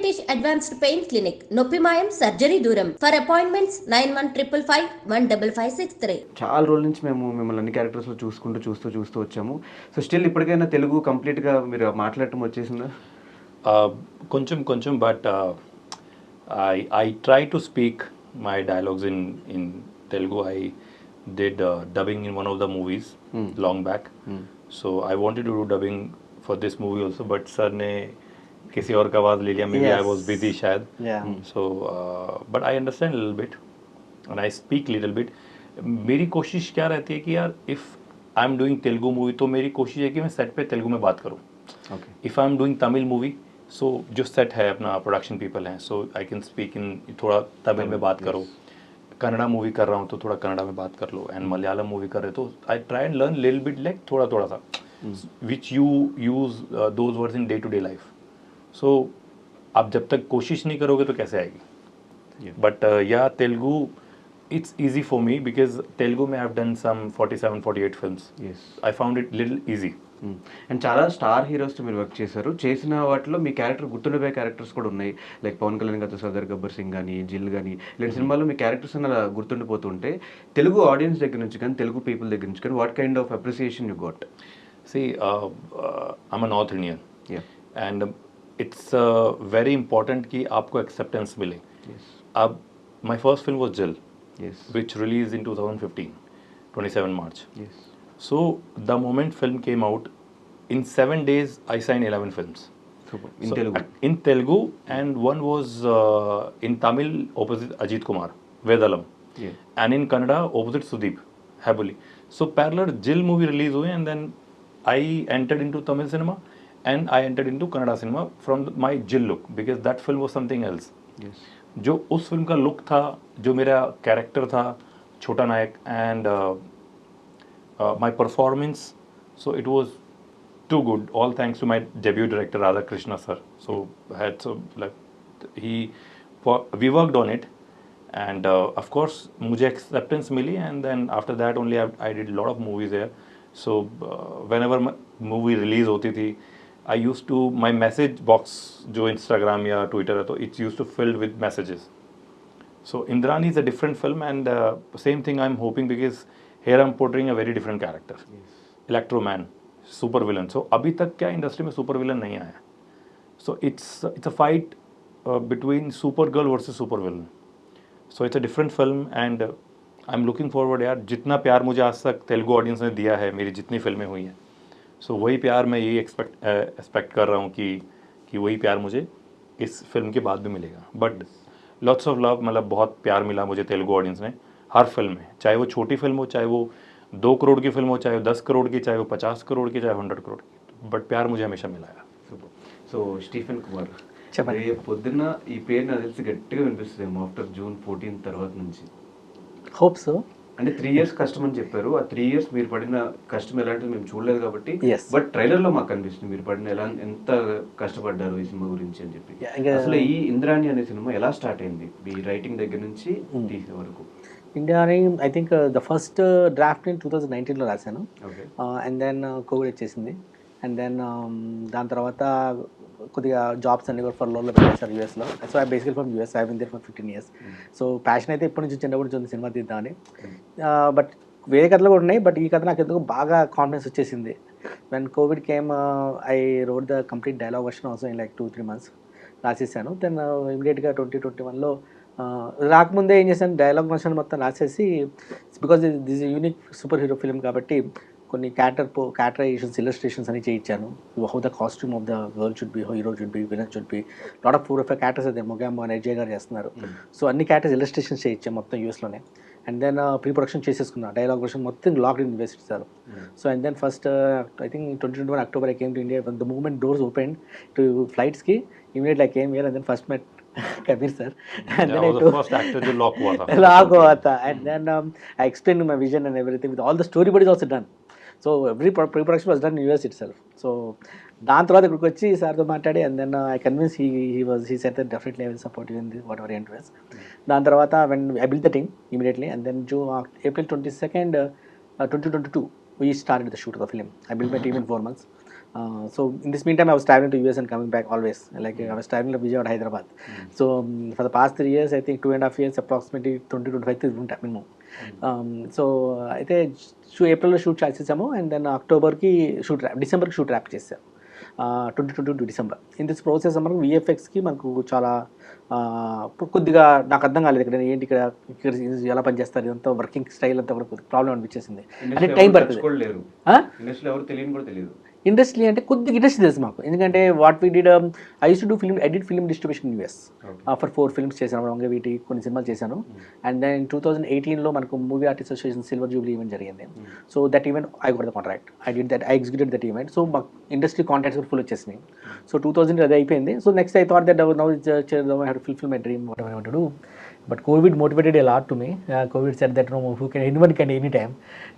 Venkatesh advanced pain clinic, నొప్పి మాయం, surgery దూరం. For appointments 9155515563. చాలా రోజుల నుంచి మేము మిమ్మల్ని అన్ని క్యారెక్టర్స్లో చూస్తూ వచ్చాము. సో స్టిల్ ఇప్పటికైనా తెలుగు కంప్లీట్గా మీరు మాట్లాడటం వచ్చేసిందా? కొంచెం but I try to speak my dialogues in Telugu. I did dubbing in one of the movies long back. So I wanted to do dubbing for this movie also, but sir ने किसी और का आवाज़ ले लिया. Maybe I was busy शायद. So but I understand a little bit and I speak little bit. मेरी कोशिश क्या रहती है कि यार if I'm doing Telugu movie तो मेरी कोशिश है कि मैं सेट पे तेलुगु में बात करूँ. If I'm doing Tamil movie सो जो सेट है अपना प्रोडक्शन पीपल हैं, सो आई कैन स्पीक इन थोड़ा तमिल में बात करो. कन्नड़ा मूवी कर रहा हूँ तो थोड़ा कन्नड़ा में बात कर लो. एंड मलयालम मूवी कर रहे तो I try and learn little bit like थोड़ा सा which you use those words in day to day life. So आप जब तक कोशिश नहीं करोगे तो कैसे आएगी. बट या Telugu it's easy for me because Telugu may have done some 47-48 films. Yes, I found it little easy. And చాలా స్టార్ హీరోస్తో మీరు వర్క్ చేశారు. చేసిన వాటిలో మీ క్యారెక్టర్ గుర్తుండిపోయే క్యారెక్టర్స్ కూడా ఉన్నాయి. లైక్ పవన్ కళ్యాణ్ గారితో సర్దార్ గబ్బర్ సింగ్ కానీ, జిల్ కానీ, ఇలాంటి సినిమాల్లో మీ క్యారెక్టర్స్ అలా గుర్తుండిపోతుంటే తెలుగు ఆడియన్స్ దగ్గర నుంచి కానీ, తెలుగు పీపుల్ దగ్గర నుంచి కానీ what kind of appreciation you got? See, I'm a North Indian. And it's very important कि आपको acceptance मिले. अब my first film was Jill, which released in 2015, 27 March. So the moment film came out, in 7 days I signed 11 films. Super. In Telugu? In Telugu, and one was in Tamil opposite Ajit Kumar, Vedalam. And in Kannada opposite Sudeep, Habuli. So parallel Jill movie release हुए and then I entered into Tamil cinema and I entered into Kannada cinema from my Jill look because that film was something else. जो उस film का look था, जो मेरा character था छोटा नायक, and my performance, so it was too good, all thanks to my debut director Radha Krishna sir. So we worked on it and of course mujhe acceptance mili and then after that only I did a lot of movies there. So whenever movie release hoti thi, I used to, my message box jo Instagram ya Twitter hai to it's used to filled with messages. So Indrani is a different film and same thing I'm hoping because here I'm portraying a very different character. Electro Man, super villain. So अभी तक क्या industry में super villain नहीं आया. So it's a fight between Supergirl versus super villain. So it's a different film and I'm looking forward यार. जितना प्यार मुझे आज तक तेलुगु ऑडियंस ने दिया है मेरी जितनी फिल्में हुई हैं, so वही प्यार मैं यही एक्सपेक्ट कर रहा हूँ कि वही प्यार मुझे इस फिल्म के बाद भी मिलेगा. बट लॉट्स ऑफ लव, मतलब बहुत प्यार मिला मुझे तेलुगु ऑडियंस ने हर फिल्म में, चाहे वो छोटी फिल्म हो, चाहे वो 2 करोड़ की फिल्म हो, चाहे वो 10 करोड़ की, चाहे वो 50 करोड़ की, चाहे 100 करोड़ की, बट प्यार मुझे हमेशा मिला है. సో స్టీఫెన్ కుమార్, రేపు పొద్దున్న ఈ పేరు నాకు తెలిసి గట్టిగా వినిపిస్తుందేమో ఆఫ్టర్ June 14 తర్వాత నుంచి. Hope so. అంటే 3 years కష్టం అని చెప్పారు. ఆ 3 years మీరు పడిన కష్టం ఎలాంటిది మేము చూడలేదు కాబట్టి, బట్ ట్రైలర్లో మాకు కనిపిస్తుంది మీరు పడిన ఎంత కష్టపడ్డారు ఈ సినిమా గురించి అని చెప్పి. అసలు ఈ ఇంద్రాణి అనే సినిమా ఎలా స్టార్ట్ అయింది మీ రైటింగ్ దగ్గర నుంచి తీసే వరకు? ఇండియాని I think the first draft నేను 2019లో రాశాను. అండ్ దెన్ కోవిడ్ వచ్చేసింది. అండ్ దెన్ దాని తర్వాత కొద్దిగా జాబ్స్ అన్ని కూడా ఫర్లోలో పెట్టేశారు యూఎస్లో. So I basically from US, I been there for 15 years. So passion అయితే ఇప్పటి నుంచి చిన్నప్పటి నుంచి ఉంది సినిమా తీద్దామని. బట్ వేరే కథలు కూడా ఉన్నాయి, బట్ ఈ కథ నాకు ఎందుకు బాగా కాన్ఫిడెన్స్ వచ్చేసింది. When COVID came I wrote the complete dialogue version also in like 2-3 months రాసేసాను. దెన్ ఇమీడియట్గా 2021లో రాకముందే ఏం చేశాను, డైలాగ్ వర్షన్ మొత్తం రాసేసి, because this unique super hero film కాబట్టి కొన్ని క్యారెక్టరైజేషన్స్, ఇల్లస్ట్రేషన్స్ అని చేయించాను. How the costume of the girl should be, hero should be, villain should be, lot of 4 or 5 characters అయితే మొగాంబో అని అజయ్ గారు చేస్తున్నారు. సో అన్ని క్యారెక్టర్స్ ఇల్లస్ట్రేషన్స్ చేయించాను మొత్తం యూఎస్లోనే. అండ్ దెన్ ప్రీ ప్రొడక్షన్ చేసేసుకున్నా, డైలాగ్ వర్షన్ మొత్తం లాక్డ్ ఇన్ వేసేసారు. So and then first I think 2021 October I came to India. When the moment doors opened to flightski, immediately I came here and then first met Kabir sir. And then I was the first actor to lock हुआ था. And then I explained my vision and everything with all the storyboard is also done. So every pre-production was done in US itself. So దాని తర్వాత ఇక్కడికి వచ్చి సార్తో మాట్లాడి and then I convince he said that definitely I will support you in the whatever interest. దాని తర్వాత when I build the team immediately and then April 22nd 2022 we started the shoot of the film. I built my team in 4 months. So in this meantime, I was traveling to US and coming back always. Like I was traveling to Vijayawada, Hyderabad. So for the past 3 years, I think 2.5 years, approximately 20-25 ఉంటాయి minimum. So అయితే ఏప్రిల్లో shoot చేసేసాము and then అక్టోబర్కి డిసెంబర్కి shoot rap చేసాము 2022 December. In this process మనకు విఎఫ్ఎక్స్కి మనకు చాలా కొద్దిగా నాకు అర్థం కాలేదు ఇక్కడ ఏంటి ఇక్కడ ఎలా పనిచేస్తారు ఇదంతా వర్కింగ్ స్టైల్ అంతా కూడా ప్రాబ్లం అనిపించేసింది అంటే టైం పడుతుంది. ఇండస్ట్రీ అంటే కొద్దిగా ఇండస్ట్రీ తెలుసు మాకు ఎందుకంటే what we did I use to do film edit film distribution US for 4 films చేశాను వంగ వీటి కొన్ని సినిమాలు చేశాను అండ్ దెన్ 2018లో మనకు movie artist association silver jubilee event జరిగింది. So that event I got the contract I did that I executed that event. So మాకు industry contracts కూడా ఫుల్ వచ్చేసినాయి. సో 2000 అది అయిపోయింది. So next I thought that now have to fulfil my dream what I want to do. But COVID motivated a lot to me. COVID said that no, anyone can anytime.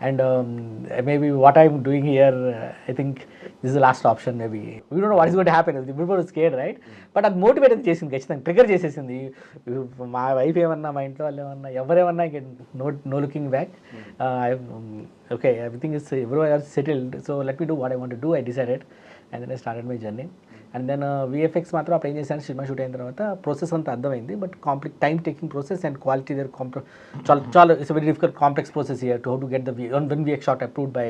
And maybe what I'm doing here, I think this is the last option. Maybe we don't know what is going to happen. People are scared, right? But అది motivate చేసింది ఖచ్చితంగా trigger చేసేసింది. మా wife ఏమన్నా మా ఇంట్లో వాళ్ళు ఏమన్నా ఎవరేమన్నా no looking back. Okay everything is every are settled. So let me do what I want to do. I decided and then I started my journey. And then VFX మాత్రం అప్పుడు ఏం చేశాను సినిమా షూట్ అయిన తర్వాత process అంతా అర్థమైంది. But time taking process and quality దర్ చాలా it's very difficult complex process here to how to get the one VFX shot approved by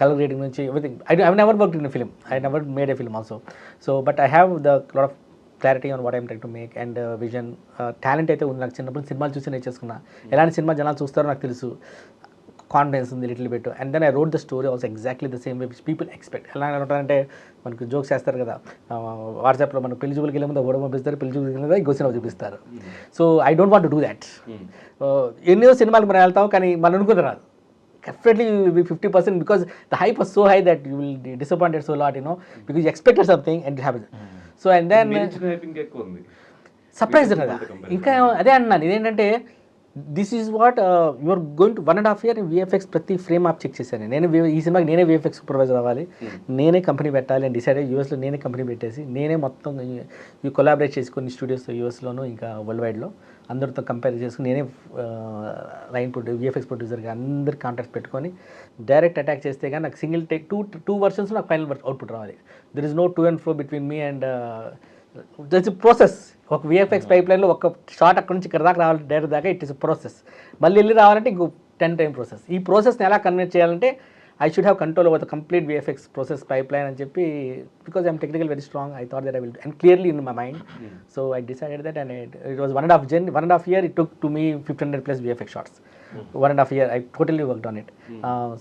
colour grading నుంచి everything. I never worked in film. I never made a film also. So but I have the lot of clarity on what I'm trying to make and vision. Talent అయితే ఉంది నాకు. చిన్నప్పుడు సినిమాలు చూసి నేర్చేసుకున్నా. ఎలాంటి cinema జనాలు చూస్తారో నాకు తెలుసు. కాన్ఫిడెన్స్ ఉంది little bit. And then I wrote the story also exactly the same way which people expect. ఎలా ఉంటారంటే మనకు జోక్స్ చేస్తారు కదా వాట్సాప్లో మనకు పెళ్లి చూపులకి వెళ్ళే ముందు ఓడ పంపిస్తారు, పెళ్లి చూపులకి వెళ్ళి గోసినవి చూపిస్తారు. So I don't want to do that. ఎన్నో సినిమాలకు మనం వెళ్తాం కానీ మనం అనుకుంది రాదు. Definitely you will be 50% because the hype was so high that you will be disappointed so lot, because you expected something and it happens. So and then surprise కదా ఇంకా అదే అన్నాను. ఇదేంటంటే this is what you are going to 1.5 year VFX ప్రతి frame ఆప్ చెక్ చేశాను. నేను ఈ సినిమాకి నేనే విఎఫ్ఎక్స్ సూపర్వైజర్ అవ్వాలి, నేనే కంపెనీ పెట్టాలి అని డిసైడ్ అయ్యి యూఎస్లో నేనే కంపెనీ పెట్టేసి నేనే మొత్తం కొలాబరేట్ చేసి కొన్ని స్టూడియోస్ యూఎస్లోను ఇంకా వరల్డ్ వైడ్లో అందరితో కంపేర్ చేసుకుని నేనే లైన్ విఎఫ్ఎక్స్ ప్రొడ్యూసర్గా అందరికి కాంటాక్ట్స్ పెట్టుకొని డైరెక్ట్ అటాక్ చేస్తే కానీ నాకు సింగిల్ టేక్ టూ వర్షన్స్ నాకు ఫైనల్ అవుట్పుట్ రావాలి. There is no to and fro between me and that's process. ఒక విఎఫ్ఎక్స్ పైప్ లైన్లో ఒక షాట్ అక్కడ నుంచి ఇక్కడ దాకా రావాలి డైరెక్ట్ దాకా ఇట్ ఇస్ ప్రాసెస్. మళ్ళీ వెళ్ళి రావాలంటే ఇంకో 10 time ప్రాసెస్. ఈ ప్రాసెస్ని ఎలా కన్వర్ట్ చేయాలంటే I should have control over the complete VFX process pipeline and చెప్పి because I'm technically very strong, I thought that I will do, and clearly in my mind. So I decided that, and it was 1.5 year it took to me 1500 plus VFX shots. 1.5 year I totally worked on it.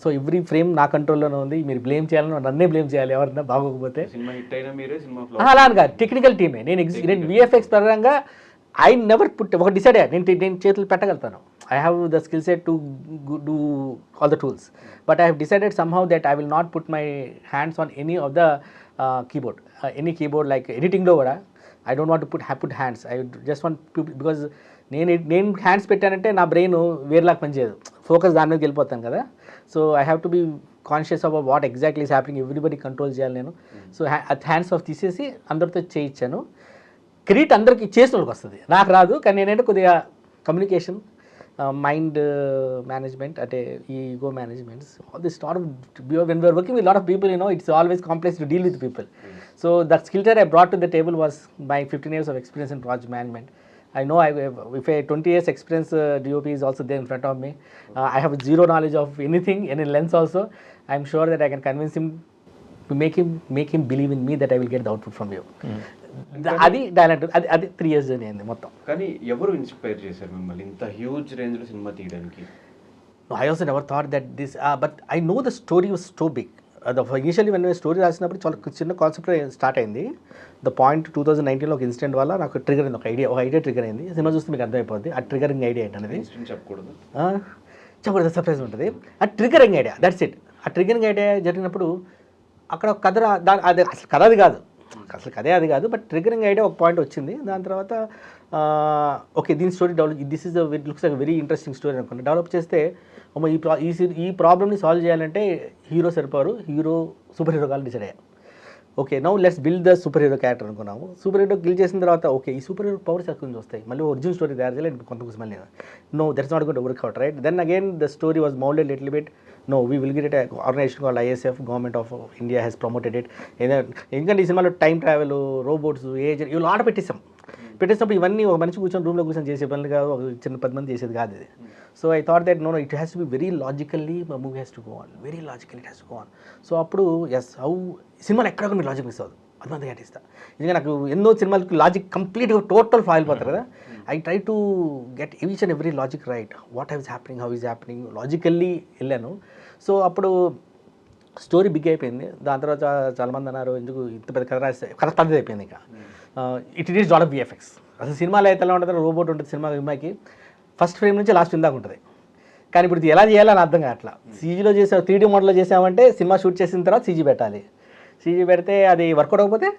So every frame నా కంట్రోల్లోనే ఉంది. మీరు blame చేయాలని నన్నే blame చేయాలి ఎవరన్నా బాగోకపోతే. Cinema hit అయినా మీరే, సినిమా ఫ్లాప్ అలా అనగా టెక్నికల్ టీమే. నేను విఎఫ్ఎక్స్ పరంగా I never put ఒక డిసైడ్ అయ్యా నేను చేతులు పెట్టగలుగుతాను. I have the skill set to do all the tools, but I have decided somehow that I will not put my hands on any of the keyboard, any keyboard like editing lo kuda I don't want to put hands. I just want to, because నేను hands పెట్టానంటే నా brain వేరేలాగా పనిచేయదు, focus దాని మీదకి వెళ్ళిపోతాను కదా. So I have to be conscious about what exactly is happening, everybody control చేయాలి నేను. సో హ్యాండ్స్ ఆఫ్ తీసేసి అందరితో చేయించాను. క్రెడిట్ అందరికి చేసిన వాళ్ళకి వస్తుంది, నాకు రాదు. కానీ నేనంటే కొద్దిగా కమ్యూనికేషన్, మైండ్ మేనేజ్మెంట్, అంటే ego managements, all this lot of when we are working with lot of people, it's always complex to deal with people. So that skill set I brought to the table was my 15 years of experience in project management. I know if a 20 years experience DOP is also there in front of me, I have zero knowledge of anything, any lens also. I'm sure that I can convince him to make him believe in me that I will get the output from you. అది talent, అది 3 years journey అయింది మొత్తం. కానీ ఎవరు inspire చేశారు మిమ్మల్ని ఇంత huge రేంజ్లో సినిమా తీయడానికి? I also never thought that this, but I know the story was so big. Initially when story రాసినప్పుడు చాలా చిన్న కాన్సెప్ట్ స్టార్ట్ అయింది. ద పాయింట్ 2019లో ఒక ఇన్సిడెంట్ వల్ల నాకు ట్రిగర్ అయింది, ఒక ఐడియా ట్రిగర్ అయింది. సినిమా చూస్తే మీకు అర్థమైపోద్ది ఆ ట్రిగరింగ్ ఐడియా ఏంటనేది. చెప్పకూడదు, సర్ప్రైజ్ ఉంటుంది. ఆ ట్రిగరింగ్ ఐడియా, దట్స్ ఇట్. ఆ ట్రిగరింగ్ ఐడియా జరిగినప్పుడు అక్కడ ఒక కథ, అది అసలు కథ అది కాదు, అసలు కథే అది కాదు, బట్ ట్రిగరింగ్ ఐడియా ఒక పాయింట్ వచ్చింది. దాని తర్వాత ఓకే దీని story develop, this is looks like very interesting story అనుకుంటే డెవలప్ చేస్తే ఈ ప్రాబ్లమ్ని సాల్వ్ చేయాలంటే హీరో సరిపోరు, సూపర్ హీరో కావాలి డిసైడ్ అయ్యా. Okay now let's build the super hero character అనుకున్నాము. సూపర్ హీరో గిల్ చేసిన తర్వాత ఓకే ఈ సూపర్ హీరో పవర్స్ ఎక్కడి నుంచి వస్తాయి, మళ్ళీ ఒరిజినల్ స్టోరీ తయారు చేయాలి కొంత మళ్ళీ no that's not going to work out, right? Then again the story was moulded little bit no, we will get it. An organization called ISF, Government of India has promoted it. ఎందుకంటే ఈ సినిమాలో time travel, robots, age ఇవి ఆట పెట్టేసినప్పుడు ఇవన్నీ ఒక మనిషి కూర్చొని రూమ్లో కూర్చొని చేసే పనులు కాదు, ఒక చిన్న 10 మంది చేసేది కాదు ఇది. So I thought that no it has to be very logically movie has to go on, very logical it has to go on. So అప్పుడు ఎస్ హౌ సినిమాలో ఎక్కడ మీరు లాజిక్ మిస్ అవ్వదు, అదంతా గట్టిస్తా. ఎందుకంటే నాకు ఎన్నో సినిమాలకి లాజిక్ కంప్లీట్గా టోటల్ ఫాయిల్ పోతారు కదా. I try to get each and every logic right, what is happening, how is happening, logically వెళ్ళాను. సో అప్పుడు స్టోరీ బిగ్ అయిపోయింది. దాని తర్వాత చాలామంది అన్నారు ఎందుకు ఇంత పెద్ద కథ రాస్తే, కథ పెద్దది అయిపోయింది. ఇంకా it is lot of VFX. అసలు సినిమాలో అయితే ఎలా ఉంటుంది, రోబోట్ ఉంటుంది సినిమా, అమ్మాయికి ఫస్ట్ ఫ్రేమ్ నుంచి లాస్ట్ ఇందాక ఉంటుంది. కానీ ఇప్పుడు ఇది ఎలా చేయాలని అర్థం కావట్లా. సీజీలో చేసావు, 3D మోడల్లో చేసామంటే సినిమా షూట్ చేసిన తర్వాత సీజీ పెట్టాలి. సీజీ పెడితే అది వర్కౌట్ అవ్వకపోతే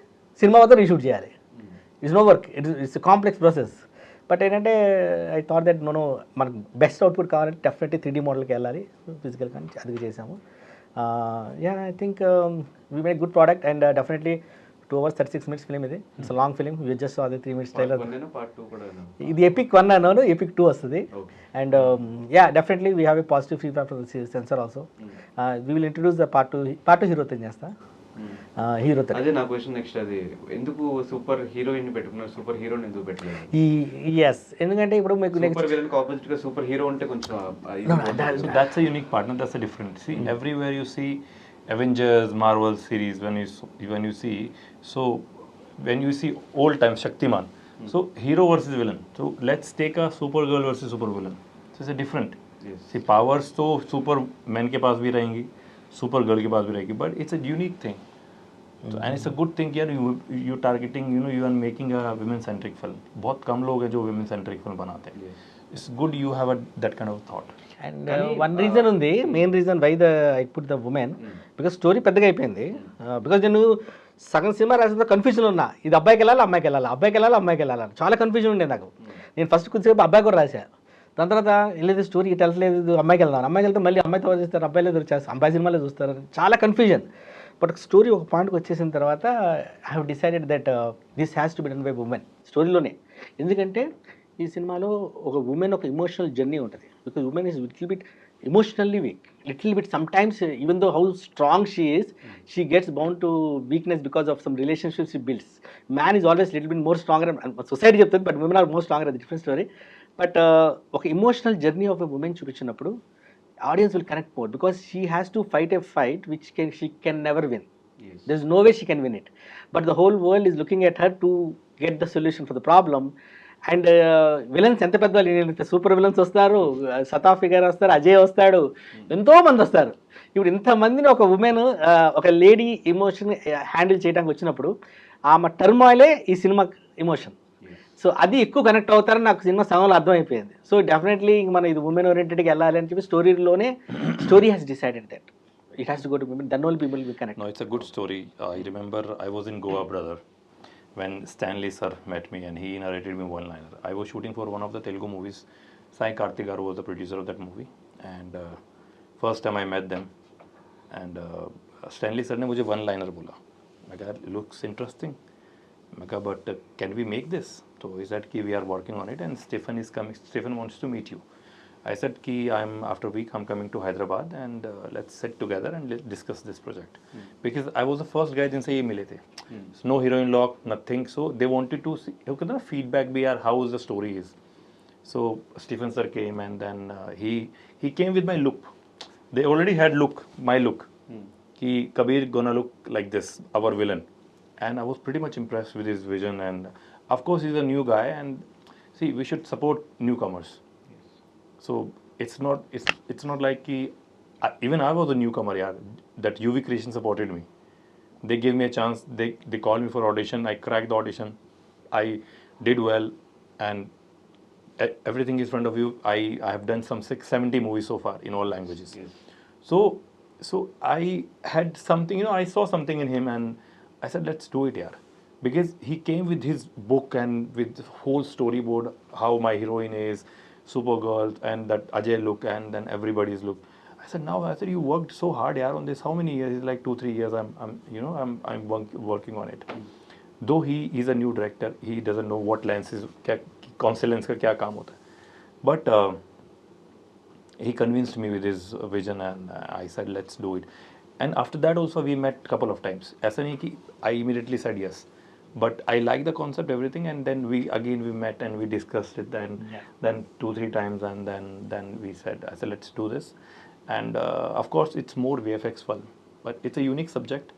సినిమా వద్ద రీషూట్ చేయాలి. It's no work, it's complex process. But ఏంటంటే ఐ థాట్ దట్ నో మనకు బెస్ట్ అవుట్పుట్ కావాలంటే డెఫినెట్లీ 3D మోడల్కి వెళ్ళాలి, ఫిజికల్ కానీ అది చేసాము. Yeah I think we made good product and definitely 2 hours 36 minutes film ఇది. It's long film, you just సాw the 3 minutes ట్రైలర్. ఇది ఎపిక్ 1 అన్నాను, ఎపిక్ 2 వస్తుంది. And yeah definitely we have a positive feedback from the censor also. We will introduce the part 2 హీరోతో చేస్తా. హీరోతో అదే నా క్వశ్చన్ నెక్స్ట్, అది ఎందుకు సూపర్ హీరోయిన్ పెట్టుకున్నారు, సూపర్ హీరోని ఎందుకు పెట్టలేదు? ఎస్ ఎందుకంటే ఇప్పుడు మీకు సూపర్ విలన్ కి ఆపోజిట్ గా సూపర్ హీరో ఉంటే కొంచెం that's a unique partner, that's a different. See, everywhere you see Avengers, Marvel series, when you see, so when you see old time Shaktiman, so hero versus villain. So let's take a super girl versus super villain. So it's a different. Yes. See, powers तो super man के पास भी रहेंगी, super girl के पास भी रहेगी, but it's a unique thing. So, and it's a good thing यार, you targeting, you are making a women centric film. बहुत कम लोग हैं जो women centric film बनाते हैं. Yes. It's good you have that kind of thought. And one reason ఉంది, main reason why I put the women, because story పెద్దగా అయిపోయింది. Because నేను సగం సినిమా రాసిన కన్ఫ్యూజన్ ఉన్నా, ఇది అబ్బాయికి వెళ్ళాలి అమ్మాయికి వెళ్ళాలి, అబ్బాయికి వెళ్ళాలి అమ్మాయికి వెళ్ళాలి, చాలా కన్ఫ్యూజన్ ఉండే నాకు. నేను ఫస్ట్ కొద్దిసేపు అబ్బాయి కూడా రాశాను, దాని తర్వాత వెళ్ళేది స్టోరీ ఇటు వెళ్ళలేదు, అమ్మాయికి వెళ్దాను, అమ్మాయికి వెళ్తే మళ్ళీ అమ్మాయితో చేస్తారు, అబ్బాయి లేదు చేస్తారు, అబ్బాయి సినిమాలో చూస్తారు, చాలా కన్ఫ్యూజన్. బట్ స్టోరీ ఒక పాయింట్కి వచ్చేసిన తర్వాత I have decided that this has to be done by women స్టోరీలోనే. ఎందుకంటే ఈ సినిమాలో ఒక ఉమెన్ ఒక ఇమోషనల్ జర్నీ ఉంటుంది. Because women is little bit emotionally weak, little bit sometimes even though how strong she is, she gets bound to weakness because of some relationships she builds. Man is always little bit more stronger, society చెప్తుంది, but women are more stronger, అది different story. But ఒక emotional journey of a women చూపించినప్పుడు audience will connect more, because she has to fight a fight which she can never win. There is no way she can win it, but the whole world is looking at her to get the solution for the problem. And villains ఎంత పెద్ద super villains వస్తారు, సతాఫీ గారు వస్తారు, అజయ్ వస్తాడు, ఎంతో మంది వస్తారు. ఇప్పుడు ఇంతమందిని ఒక ఉమెన్ ఒక లేడీ ఎమోషన్ హ్యాండిల్ చేయడానికి వచ్చినప్పుడు ఆమె టర్మాయిలే ఈ సినిమా ఎమోషన్. సో అది ఎక్కువ కనెక్ట్ అవుతారని నాకు సినిమా సగంలో అర్థమైపోయింది. సో డెఫినెట్లీ మనం ఇది ఉమెన్ ఓరియంటెడ్గా వెళ్ళాలి అని చెప్పి స్టోరీలోనే story has decided that it has to go to women, then all people will connect. No, it's a good story. I remember I was in Goa, brother, when Stanley sir met me and he narrated me one liner. I was shooting for one of the Telugu movies. Sai Karthik garu was the producer of that movie, and first time I met them, and Stanley sir ne mujhe one liner bola. I said, it looks interesting. I said, but can we make this? So he said ki we are working on it and Stephen is coming, Stephen wants to meet you. I said ki after a week I'm coming to Hyderabad and let's sit together and let's discuss this project. Because I was the first guy jinse ye mile the. So no heroine lock, nothing. So they wanted to see feedback be yaar how the story is. So Stephen sir came and then he came with my look. They already had my look. Ki Kabir gonna look like this, our villain. And I was pretty much impressed with his vision, and of course he's a new guy and see we should support newcomers. So it's not like even I was a newcomer, yeah. That UV Creation supported me. They gave me a chance. They called me for audition. I cracked the audition. I did well, and everything is in front of you. I have done some 670 movies so far in all languages. Yes. So I had something, I saw something in him, and I said, let's do it, yeah. Because he came with his book and with the whole storyboard, how my heroine is. Supergirl and that Ajay look and then everybody's look. I said you worked so hard yaar on this. How many years? It's like 2-3 years. I'm working on it. Though he is a new director, he doesn't know what lenses, kaun se lens ka kya kaam hota hai. But he convinced me with his vision, and I said let's do it. And after that also we met couple of times. ऐसा नहीं कि I immediately said yes, but I like the concept, everything, and then we met and we discussed it. Then 2-3 times, and then we said, I said let's do this. And of course it's more VFX film, but it's a unique subject,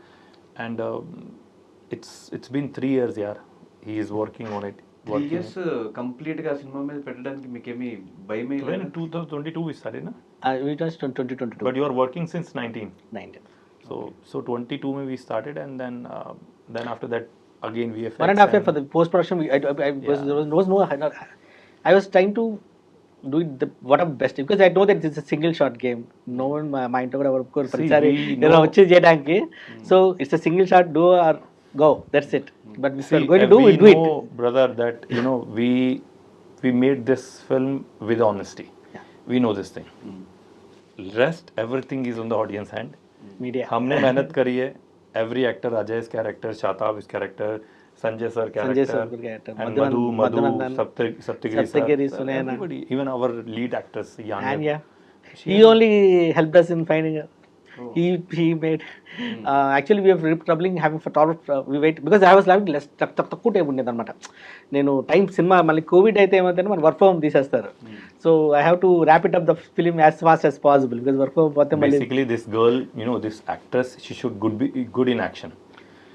and it's been 3 years. Yeah, he is working on it. 3 years complete గా cinema మీద పెట్టడానికి మీకేమి భయమే When లేదు? in 2022 we started, na? We just 2022. But you are working since 19. 19. So 22 mein we started, and then after that again VFX. 1.5 year for the post production. There was no. I was trying to do it what of best, because I know that it's a single shot game. No one మా ఇంట్లో కూడా work ప్రతిసారి నేను వచ్చి చేయడానికి. So it's a single shot, do or go. That's it. But if you're going to do it, do it. We know, brother, that we made this film with honesty. Yeah. We know this thing. Rest everything is on the audience hand. Media. हमने मेहनत करी है. Every actor, Ajay's character, Shatab's character, Sanjay sir character, character, and Madhu, Madhunandan, Saptagiri Saptagiri, sir, Sunayana. everybody, even our lead actors, Yanya. And yeah, he only helped us in finding a. He made. Actually, we have troubling having for we wait, because I was having less తక్కువ time ఉండేది అనమాట. నేను time cinema మళ్ళీ Covid అయితే ఏమైతే మన work from తీసేస్తారు. So I have to wrap it up the film as fast as possible, because work from పోతే మళ్ళీ. Basically, this girl, this actress, she should be good in action.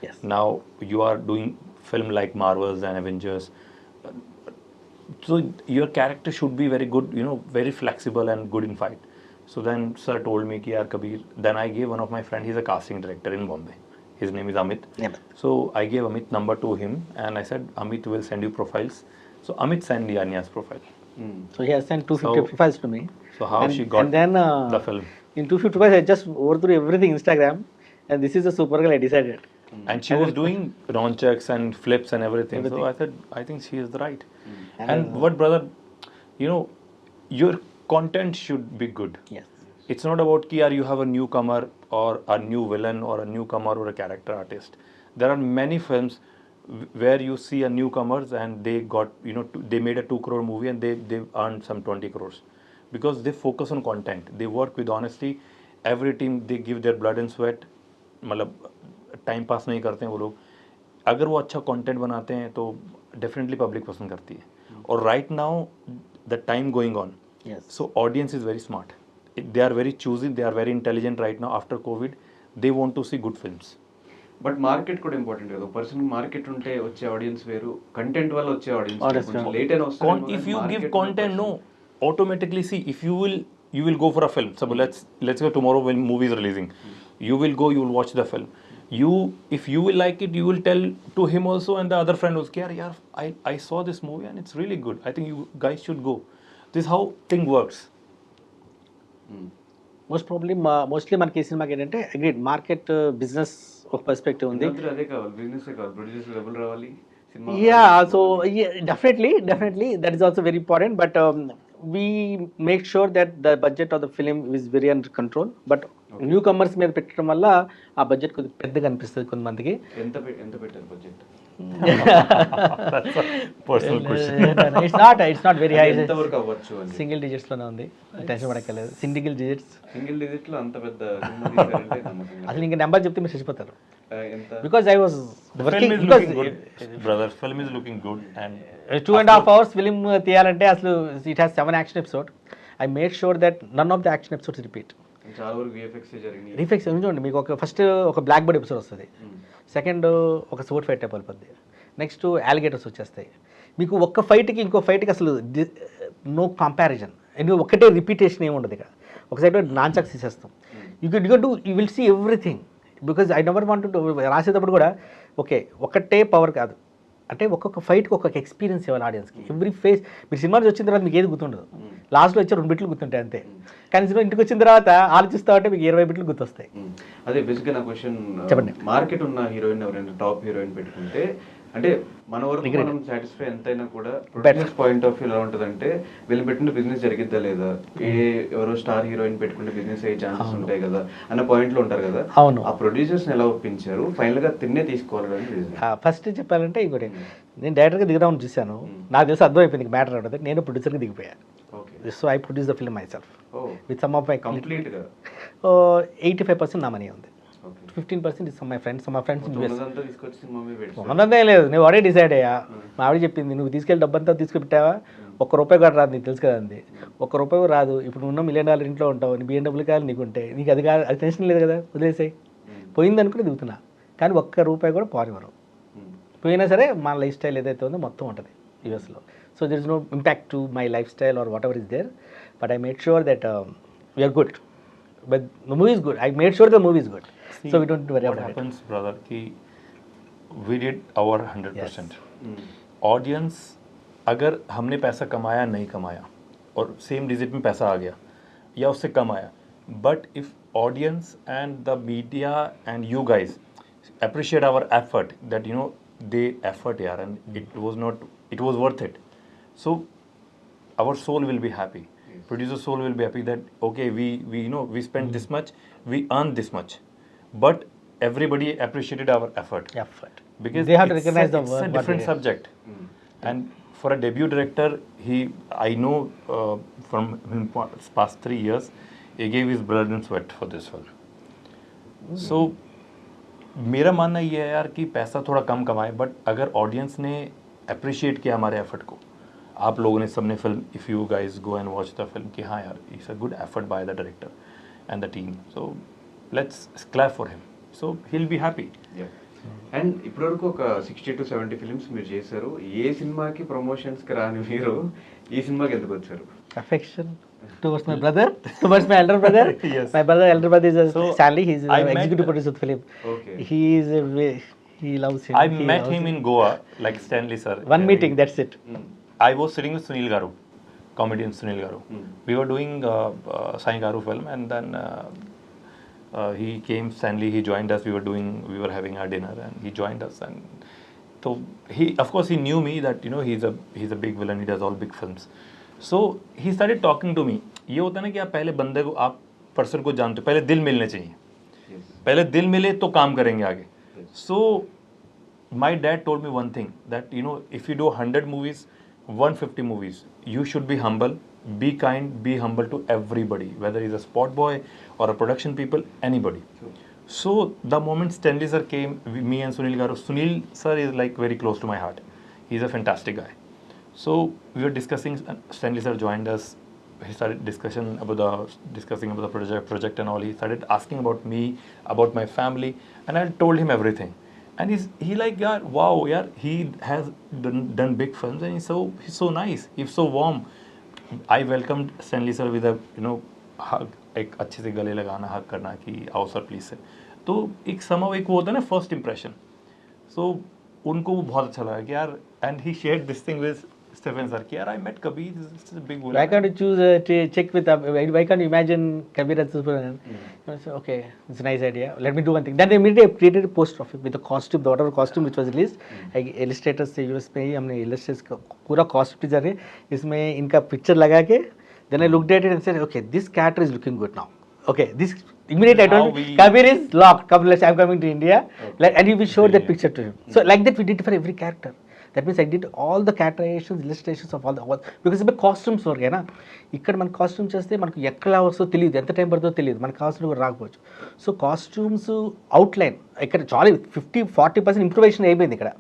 Yes. Now you are doing film like Marvels and Avengers, so your character should be very good, very flexible and good in fight. So then sir told me ki yaar Kabir, then I gave one of my friend, he's a casting director in Bombay, his name is Amit. Yeah. So I gave Amit number to him, and I said Amit will send you profiles. So Amit sent Yanya's profile. So he has sent 250 profiles to me. So how she got and then, the film? In 250 profiles I just overthrew everything Instagram, and this is a super girl, I decided. And she was doing Ronchaks and flips and everything. So I said, I think she is the right. And what, brother, your content should be good. Yes. It's not about ki you have a newcomer or a new villain or a newcomer or a character artist. There are many films where you see a newcomers and they got, they made a 2 crore movie and they earned some 20 crores. Because they focus on content. They work with honesty. Every team, they give their blood and sweat. मतलब time pass नहीं करते हैं वो लोग. अगर वो अच्छा content बनाते हैं तो डेफिनेटली पब्लिक पसंद करती है. और right now the time going on, Yes. so audience is very smart. They are very choosy, they are very intelligent right now after COVID. They want to see good films. But market కూడా important కదా. Person market ఉంటే వచ్చే audience వేరు, content వల్ల వచ్చే audience late అయినా వస్తుంది. If you give content, no, automatically see, if you will go for a film. So let's go tomorrow when movie is releasing. You will go, you will watch the film. If you will like it, you will tell to him also, and the other friend was, yaar, I saw this movie and it's really good. I think you guys should go. This is how thing works. Mostly మనకి ఈ సినిమాకి ఏంటంటే agreed market business ఒక perspective ఉంది. అదే కావాలి, business కావాలి, producer డబ్బులు రావాలి. Yeah, so definitely that is also very important, but we make sure that the budget of the film is very under control. But new comers మీద పెట్టడం వల్ల ఆ బడ్జెట్ కొద్దిగా పెద్దగా అనిపిస్తుంది కొంతమందికి. ఎంత పెట్టారు budget? Personal question. It's not very high. ఎంతవరకు అవ్వచ్చు అని సింగిల్ డిజిట్స్ లోనే ఉంది, టెన్షన్ పడక్కర్లేదు. సింగిల్ డిజిట్ లో అంత పెద్ద సినిమా తీశారంటే నమ్మకం. అసలు ఇంకా నెంబర్ చెప్తే మీరు చచ్చిపోతారు. ఎంత? Because I was The film is looking good, brother. Film is looking good, and 2.5 hours film తీయాలంటే అసలు it has 7 action episode. I made sure that none of the action episodes repeat. చాలా వరకు VFX జరిగింది. రీఫెక్స్ చూడండి, మీకు first ఒక black bird episode వస్తుంది, సెకండ్ ఒక సోట్ ఫైట్ టైప్ వెళ్ళిపోద్ది, నెక్స్ట్ యాలిగేటర్స్ వచ్చేస్తాయి. మీకు ఒక్క ఫైట్కి ఇంకో ఫైట్కి అసలు నో కంపారిజన్, ఎందుకంటే ఒకటే రిపీటేషన్ ఏమి ఉండదు. ఇక ఒక సైడ్ నాన్చాక్స్ తీసేస్తాం. You will see everything, because I never want to రాసేటప్పుడు కూడా ఒకటే పవర్ కాదు, అంటే ఒక్కొక్క ఫైట్కి ఒక్కొక్క ఎక్స్పీరియన్స్ ఇవ్వాలి ఆడియన్స్కి. ఎవ్రీ ఫేస్ మీరు సినిమా నుంచి వచ్చిన తర్వాత మీకు ఏది గుర్తుండదు, లాస్ట్లో వచ్చి 2 బిట్లు గుర్తుంటాయి అంతే. కానీ సినిమా ఇంటికి వచ్చిన తర్వాత ఆలోచిస్తూ ఉంటే మీకు 20 బిట్లు గుర్తొస్తాయి. అదే బేసిక్గా నా క్వశ్చన్, చెప్పండి. మార్కెట్ ఉన్న హీరోయిన్ ఎవరైనా టాప్ హీరోయిన్ పెట్టుకుంటే, అంటే మన వరకు మనం సాటిస్ఫై ఎంతైనా కూడా ప్రొడ్యూసర్స్ పాయింట్ ఆఫ్ వ్యూ ఎలా ఉంటుందంటే, వీళ్ళు పెట్టిన బిజినెస్ జరిగిద్దా లేదా, ఎవరో స్టార్ హీరోయిన్ పెట్టుకుంటే బిజినెస్ అయ్యే ఛాన్సెస్ ఉంటాయి కదా అన్న పాయింట్ లో ఉంటారు కదా. అవును. ఆ ప్రొడ్యూసర్స్ ఎలా ఒప్పించారు ఫైనల్ గా తిన్నే తీసుకోవాలని? ఫస్ట్ చెప్పాలంటే ఇంకోటి, నేను డైరెక్టర్గా దిగుదామని చూశాను, నాకు తెలిసి అర్థమైపోయింది మ్యాటర్ ఉంటుంది. నేను ప్రొడ్యూసర్గా దిగిపోయాను. Okay. So I produce the film myself oh with some of my కంప్లీట్గా 85% నా మనీ ఉంది, ఓకే 15% ఇస్ మై ఫ్రెండ్స్ ఉన్నదంతా తీసుకొచ్చి సినిమా మీద పెట్టి ఉన్నదే లేదు, నేను ఆల్రెడీ డిసైడ్ అయ్యా. మా ఆవిడ చెప్పింది నువ్వు తీసుకెళ్ళి డబ్బంతా తీసుకుపెట్టావా, ₹1 కూడా రాదు, నీకు తెలుసు కదా అంది. ₹1 రాదు, ఇప్పుడు నువ్వు $1 మిలియన్ ఇంట్లో ఉంటావు, నీ BMW కావాలి నీకు ఉంటే, నీకు అది కాదు, అది టెన్షన్ లేదు కదా, వదిలేసాయి. పోయింది అనుకుని దిగుతున్నా, కానీ ₹1 కూడా పోనివ్వరు. పోయినా సరే మన లైఫ్ స్టైల్ ఏదైతే ఉందో మొత్తం ఉంటుంది యూఎస్లో. So there is no impact to my lifestyle or whatever is there, but I made sure that we are good, but the movie is good. I made sure the movie is good. So we don't worry about it. What happens, brother, ki we did our 100%. Audience, अगर हमने पैसा कमाया नहीं कमाया और same digit में पैसा आ गया या उससे कम आया, but if audience and the media and you guys appreciate our effort, that you know they effort yaar, and it was worth it. So our soul will be happy. Producer soul will be happy that okay, we you know we spent this much, we earned this much. But everybody appreciated our effort because they have to recognize the it's work. a different subject, and for a debut director, I know from him past 3 years, he gave his blood and sweat for this film. So मेरा मानना ये है यार कि पैसा थोड़ा कम कमाए, but अगर ऑडियंस ने अप्रिशिएट किया हमारे एफर्ट को, आप लोगों ने सबने film, if you guys go and watch the film कि हाँ यार it's a good effort by the director and the team, so let's clap for him, so he'll be happy. And ఇప్పటివరకు ఒక 60 to 70 ఫిల్మ్స్ మీరు చేశారు. ఏ సినిమాకి ప్రమోషన్స్కి రాని మీరు ఈ సినిమాకి ఎందుకు వచ్చారు? Affection towards my brother, towards my elder brother. Yes. My elder brother is So, Stanley. He's I the met- executive producer of the film. Okay. He loves him. I He met loves him in Goa, like Stanley sir. one meeting. That's it. I was sitting with Sunil Garu, comedian Sunil Garu. We were doing Sai Garu film, and then he came, Stanley, he joined us. We were having our dinner, and he joined us. And so he, of course, he knew me that you know he's a big villain. He does all big films. So he started talking to me. ये होता है ना कि आप पहले बंदे को, आप पर्सन को जानते हो, पहले दिल मिलने चाहिए. पहले दिल मिले तो काम करेंगे आगे. So my dad told me one thing, that you know if you do 100 movies, 150 movies, you should be humble, be kind, be humble to everybody, whether he's a spot boy or a production people, anybody. So the moment Stanley sir came, me and Sunil Garu, Sunil sir is like very close to my heart. He's a fantastic guy. So we were discussing, Stanley sir joined us. He started discussing about the project and all. He started asking about me, about my family, and I told him everything. And he like, yeah, wow, yeah, he has done big films, and he's so nice, he's so warm. I welcomed Stanley sir with a hug, एक अच्छे से गले लगाना, हग करना कि आओ sir please से. तो एक somehow एक वो होता है ना फर्स्ट इम्प्रेशन. सो उनको वो बहुत अच्छा लगा कि यार, and he shared this thing with Stephen sir कि यार I met Kabir, this is a big villain. Why can't you choose check with? Why can't you imagine Kabir as Superman? So, okay, it's a nice idea. Let me do one thing. Then they immediately created a poster of it with the costume, the whatever costume which was released. Illustrators से US में ही हमने illustrators का पूरा costume design है, इसमें इनका picture लगा के. Then I looked at it and said, okay, this character is looking good now. Okay, this immediately I told him, Kabir is locked. Come, I'm coming to India. Okay. And we showed that picture to him. So like that we did for every character. That means I did all the characterizations, illustrations of all because ఇప్పుడు costumes వరకేనా, ఇక్కడ మన costumes చేస్తే మనకు ఎక్కడ వస్తుందో తెలియదు, ఎంత time పడుతుందో తెలియదు, మన కాస్ట్యూమ్ కూడా రాకపోవచ్చు. సో కాస్ట్యూమ్స్ అవుట్లైన్ ఇక్కడ చాలా 50-40% ఇంప్రూవేషన్ అయిపోయింది ఇక్కడ.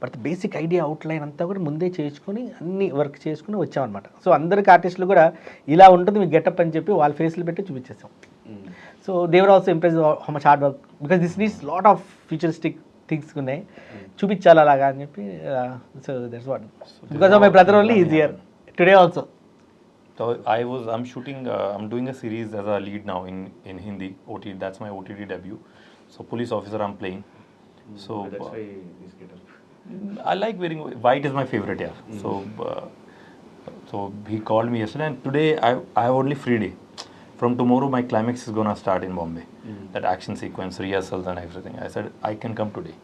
బట్ బేసిక్ ఐడియా అవుట్లైన్ అంతా కూడా ముందే చేసుకొని అన్ని వర్క్ చేసుకుని వచ్చామన్నమాట. సో అందరికి ఆర్టిస్టులు కూడా ఇలా ఉంటుంది మీ గెటప్ అని చెప్పి వాళ్ళ ఫేస్లు పెట్టి చూపించేసాం. So they were also impress how much hard work, because this needs lot of futuristic things ఉన్నాయి, చూపించాలి అలాగా అని చెప్పి. So that's what, because of my brother only is here today also. So I'm shooting, I'm doing a series as a lead now in Hindi OTT. That's my OTT debut. So police officer I'm playing. So that's why this get up. I like wearing white is my favorite, yeah. So he called me yesterday, and today I have only free day. From tomorrow my climax is gonna start in Bombay. That action sequence, rehearsals and everything. I said I can come today.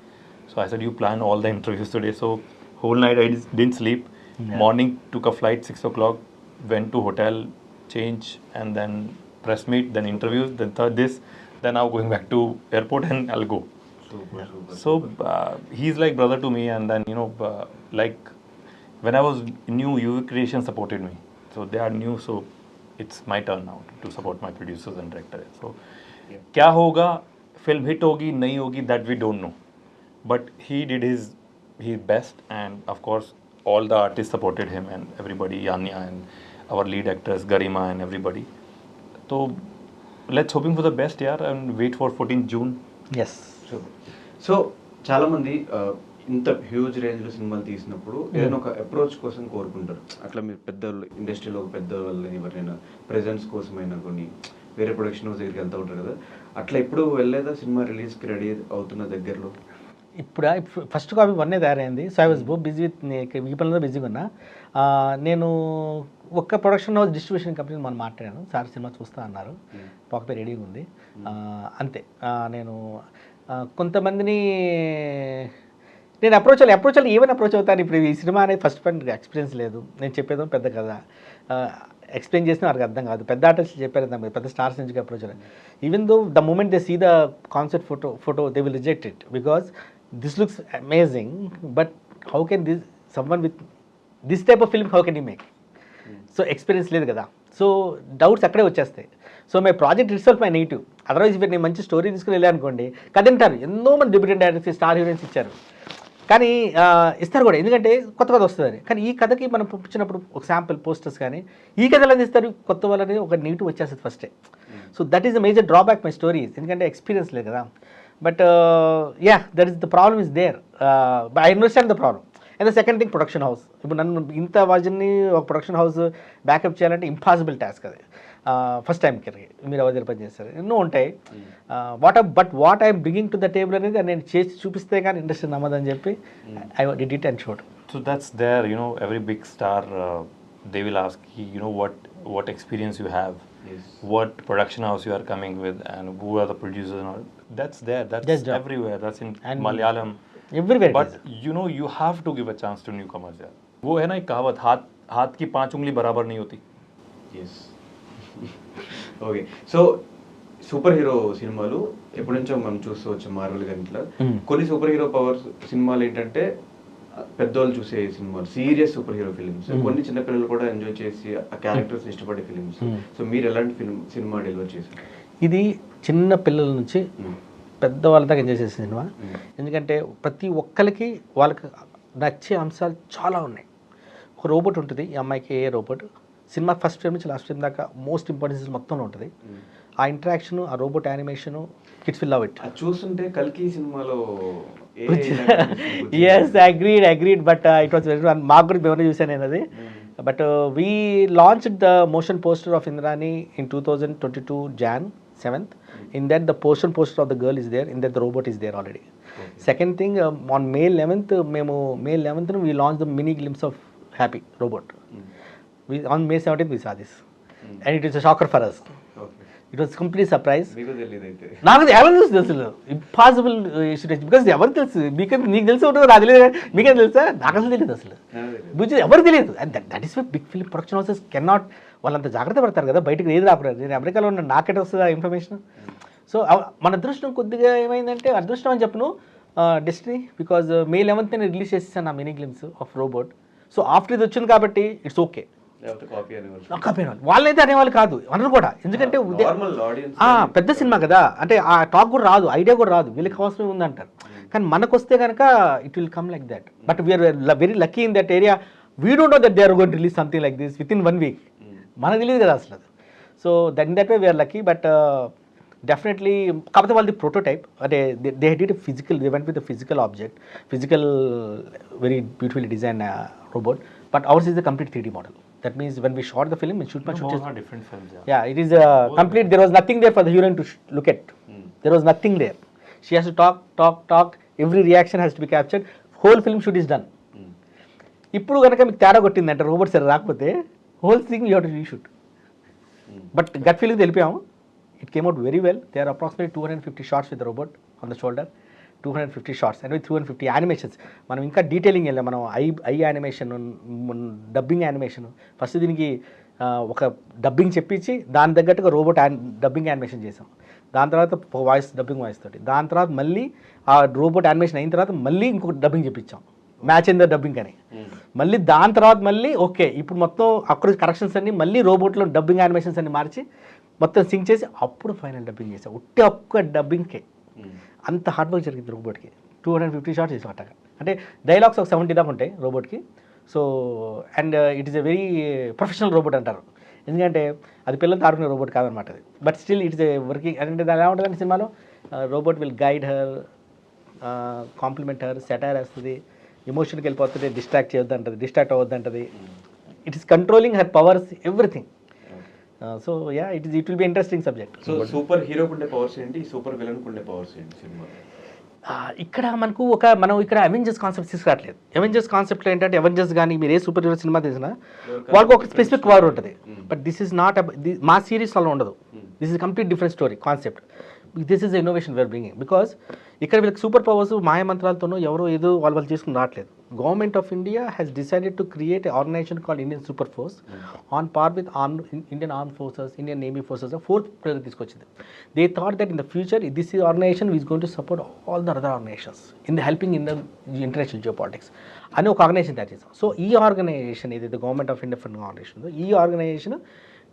So I said you plan all the interviews today. So whole night I didn't sleep. Morning took a flight 6 o'clock. Went to hotel, change, and then press meet, then interviews, then this, then now going back to airport and I'll go. Super. So he's like brother to me, and then like when I was new, UV Creation supported me. So they are new, so it's my turn now to support my producers and director. So क्या होगा, film hit होगी नहीं होगी, that we don't know. But he did his best, and of course all the artists supported him and everybody, Yanya and our lead actors Garima and everybody. So let's hoping for the best, yeah, and wait for 14th June. Yes. So చాలా మంది ఇంత huge రేంజ్లో సినిమాలు తీసినప్పుడు ఏదైనా ఒక approach కోసం కోరుకుంటారు. అట్లా మీరు పెద్దవాళ్ళు ఇండస్ట్రీలో ఒక పెద్ద వాళ్ళని ఎవరైనా ప్రెజెన్స్ కోసమైనా కొన్ని వేరే ప్రొడక్షన్ హౌస్ దగ్గరికి వెళ్తూ ఉంటారు కదా, అట్లా ఎప్పుడు వెళ్ళలేదా సినిమా రిలీజ్కి రెడీ అవుతున్న దగ్గరలో? ఇప్పుడు ఫస్ట్ కాపీ వన్నే తయారైంది. సో ఐ వాజ్ బో బిజీ విత్ ఈ పనిలో బిజీగా ఉన్నా. నేను ఒక్క ప్రొడక్షన్ హౌస్ డిస్ట్రిబ్యూషన్ కంపెనీ మనం మాట్లాడాను, సార్ సినిమా చూస్తా అన్నారు, కాపీ రెడీగా ఉంది, అంతే. నేను కొంతమందిని నేను అప్రోచ్ ఈవెన్ అప్రోచ్ అవుతాను. ఇప్పుడు ఈ సినిమా అనేది ఫస్ట్ పాయింట్ ఎక్స్పీరియన్స్ లేదు, నేను చెప్పేదో పెద్ద కథ ఎక్స్ప్లెయిన్ చేసిన వారికి అర్థం కాదు. పెద్ద ఆర్టిస్టులు చెప్పారు కదా, పెద్ద స్టార్స్ నుంచి అప్రోచ్ అయ్యారు. Even though the moment they see the concept photo they will reject it because this looks amazing, but how can this someone with this type of film how can you make? So experience లేదు కదా, so doubts అక్కడే వచ్చేస్తాయి. So my project it's also my negative. Otherwise ఇప్పుడు నేను మంచి story తీసుకుని వెళ్ళాను అనుకోండి, కథ వింటారు, ఎన్నో మంది డెబ్యూటెంట్ డైరెక్టర్స్ స్టార్ హీరోయిన్స్ ఇచ్చారు, కానీ ఇస్తారు కూడా, ఎందుకంటే కొత్త కథ వస్తుందని. కానీ ఈ కథకి మనం పంపించినప్పుడు ఒక శాంపుల్ పోస్టర్స్ కానీ ఈ కథలు అందిస్తారు, కొత్త వాళ్ళని ఒక నెగిటివ్ వచ్చేస్తుంది ఫస్టే. So that is the major drawback my stories, ఎందుకంటే ఎక్స్పీరియన్స్ లేదు కదా. But ya, that is the problem is there. I understand the problem. And the second thing, production house. ఇప్పుడు నన్ను ఇంత వర్జన్ని ఒక ప్రొడక్షన్ హౌస్ బ్యాకప్ చేయాలంటే ఇంపాసిబుల్ టాస్క్ అది. ఫస్ట్ టైంకి మీరు ఎవరి పని చేస్తారు, ఎన్నో ఉంటాయి. What I'm bringing to the table అనేది నేను చేసి చూపిస్తే కానీ ఇండస్ట్రీ నమ్మదని చెప్పి I did it and showed. So that's there, you know, every big star, they will ask, you know, what experience you have, what production house you are coming with, and who are the producers and all. That's there, that's everywhere, that's in and Malayalam. Everywhere. But you know, you have to give a chance to newcomers yaar. वो है ना एक कहावत, हाथ की 5 उंगली बराबर नहीं होती. Yes. Okay. So super hero సినిమాలు ఎప్పటి నుంచో మనం చూస్తూ వచ్చాం మార్వెల్ కానీ ఇట్లా. కొన్ని సూపర్ హీరో పవర్ సినిమాలు ఏంటంటే పెద్దవాళ్ళు చూసే సినిమాలు, సీరియస్ సూపర్ హీరో ఫిలిమ్స్. కొన్ని చిన్నపిల్లలు కూడా ఎంజాయ్ చేసి ఆ క్యారెక్టర్స్ ఇష్టపడే ఫిలిమ్స్. సో మీరు ఎలాంటి సినిమా డెలివర్ చేశారు? ఇది చిన్న పిల్లల నుంచి పెద్దవాళ్ళ దాకా ఎంజాయ్ చేసే సినిమా. ఎందుకంటే ప్రతి ఒక్కరికి వాళ్ళకి నచ్చే అంశాలు చాలా ఉన్నాయి. ఒక రోబోట్ ఉంటుంది, ఈ అమ్మాయికి ఏ రోబోట్, సినిమా ఫస్ట్ ఫ్రేమ్ నుంచి లాస్ట్ ఫ్రేమ్ దాకా మోస్ట్ ఇంపార్టెన్స్ మొత్తంలో ఉంటుంది. ఆ ఇంటరాక్షన్, ఆ robot animation, kids will love it. చూస్తుంటే కల్కి సినిమాలో yes, agreed but it was very, మాకు కూడా ఎవరైనా చూసాను నేను అది. But we launched the motion poster of Indrani in 2022 Jan 7th. In that the poster of the girl is there, in that the robot is there already. Second thing, on May 11th we launched the mini glimpse of Happy robot. On May 17th we saw this, and it is a shocker for us. It was complete surprise. నాకు ఎలా తెలుసు అసలు, impossible because ఎవరు తెలుసు, నీకు తెలిసి ఉంటుంది, నాకు తెలియదు, మీకేం తెలుసా? నాకు అసలు తెలియదు అసలు, ఎవరు తెలియదు. And that is why big film production houses cannot, వాళ్ళంత జాగ్రత్త పడతారు కదా, బయటకు ఏది రాపడారు. నేను అమెరికాలో ఉన్న నాకెట్ వస్తుంది ఆ ఇన్ఫర్మేషన్. సో మన అదృష్టం కొద్దిగా ఏమైందంటే, అదృష్టం అని చెప్పను, డెస్టినీ. బికాజ్ May 11th నేను రిలీజ్ చేసేసాను ఆ mini glimpse of robot. So after ఇది వచ్చింది కాబట్టి ఇట్స్ ఓకే. వాళ్ళైతే అనేవాళ్ళు కాదు, అనరు కూడా, ఎందుకంటే పెద్ద సినిమా కదా, అంటే ఆ టాక్ కూడా రాదు, ఐడియా కూడా రాదు, వీళ్ళకి అవసరం ఉందంటారు. కానీ మనకు వస్తే కనుక it will come like that. But we are very lucky in that area. We don't know that they are going to release something like this within 1 week. మనకు తెలియదు కదా అసలు. So that way we are lucky. But definitely కాకపోతే వాళ్ళది prototype, అంటే they did physical, they went with physical object, physical very beautifully design robot. But ours is the complete 3D model. That means when we shot the film, we shoot different films. Yeah, it is complete. There was nothing there for the heroine to look at. There was nothing there. She has to talk. Every reaction has to be captured. Whole film shoot is done. ఇప్పుడు కనుక మీకు తేడా కొట్టిందంటే robot సరే రాకపోతే whole thing you have to reshoot. But gut feeling తెలిపాము. It came out very well. They are approximately 250 shots with the robot on the shoulder. 250 shots and with 250 animations. మనం ఇంకా detailing వెళ్ళాం. మనం I animation, dubbing animation. First దీనికి ఒక dubbing చెప్పించి దాని తగ్గట్టుగా రోబోట్ డబ్బింగ్ యానిమేషన్ చేసాం. దాని తర్వాత డబ్బింగ్ వాయిస్ తోటి, దాని తర్వాత మళ్ళీ ఆ రోబోట్ యానిమేషన్ అయిన తర్వాత మళ్ళీ ఇంకొక డబ్బింగ్ చెప్పించాం. మ్యాచ్ ఇన్ ద డబ్బింగ్ అని. మళ్ళీ దాని తర్వాత మళ్ళీ ఓకే ఇప్పుడు మొత్తం అక్కడ కరెక్షన్స్ అన్ని మళ్ళీ రోబోట్లో డబ్బింగ్ యానిమేషన్స్ అన్ని మార్చి మొత్తం సింక్ చేసి అప్పుడు ఫైనల్ డబ్బింగ్ చేసాం. ఒక్క డబ్బింగ్కే అంత హార్డ్ వర్క్ జరిగింది రోబోట్కి. 250 షార్ట్స్ చేసాం అంటే డైలాగ్స్ ఒక 70 దాకా ఉంటాయి రోబోట్కి. So and it is a very professional robot అంటారు, ఎందుకంటే అది పిల్లలతో ఆడుకునే రోబోట్ కాదనమాట అది. But still it's a working అంటే దాని ఎలా ఉంటుందంటే సినిమాలో robot will guide her, compliment her, satire వేస్తుంది, ఎమోషన్కి వెళ్ళిపోతుంది, డిస్ట్రాక్ట్ చేయొద్దు అంటది, డిస్ట్రాక్ట్ అవ్వద్దు అంటది. It is controlling her powers everything. So yeah it will be interesting subject. So super హీరోకు ఉండే పవర్స్ ఏంటి, సూపర్ విలన్కు ఉండే పవర్స్ ఏంటి సినిమా? ఇక్కడ మనకు మనం ఇక్కడ అవెంజర్స్ కాన్సెప్ట్ తీసుకురావట్లేదు. అవెంజర్స్ కాన్సెప్ట్లో ఏంటంటే అవెంజర్స్ కానీ మీరు ఏ సూపర్ హీరో సినిమా తీసినా వాళ్ళకి ఒక స్పెసిఫిక్ వార్ ఉంటుంది. బట్ దిస్ ఈస్ నాట్ మా సిరీస్ అలా ఉండదు. This is complete different story concept. This is innovation where bringing because ఇక్కడ వీళ్ళకి సూపర్ పవర్స్ మాయమంత్రాలతోనో ఎవరో ఏదో వాళ్ళు చేసుకుని రావట్లేదు. Government of India has decided to create organisation called Indian super force on par with Indian arm forces, Indian navy forces. Fourth player తీసుకొచ్చింది. They thought that in the future this organisation is going to support all the other organisations in the helping in the international geo politics అని ఒక organisation తయారు చేస్తాం. So ఈ organisation ఏదైతే government of India fund organisation ఉందో ఈ organisation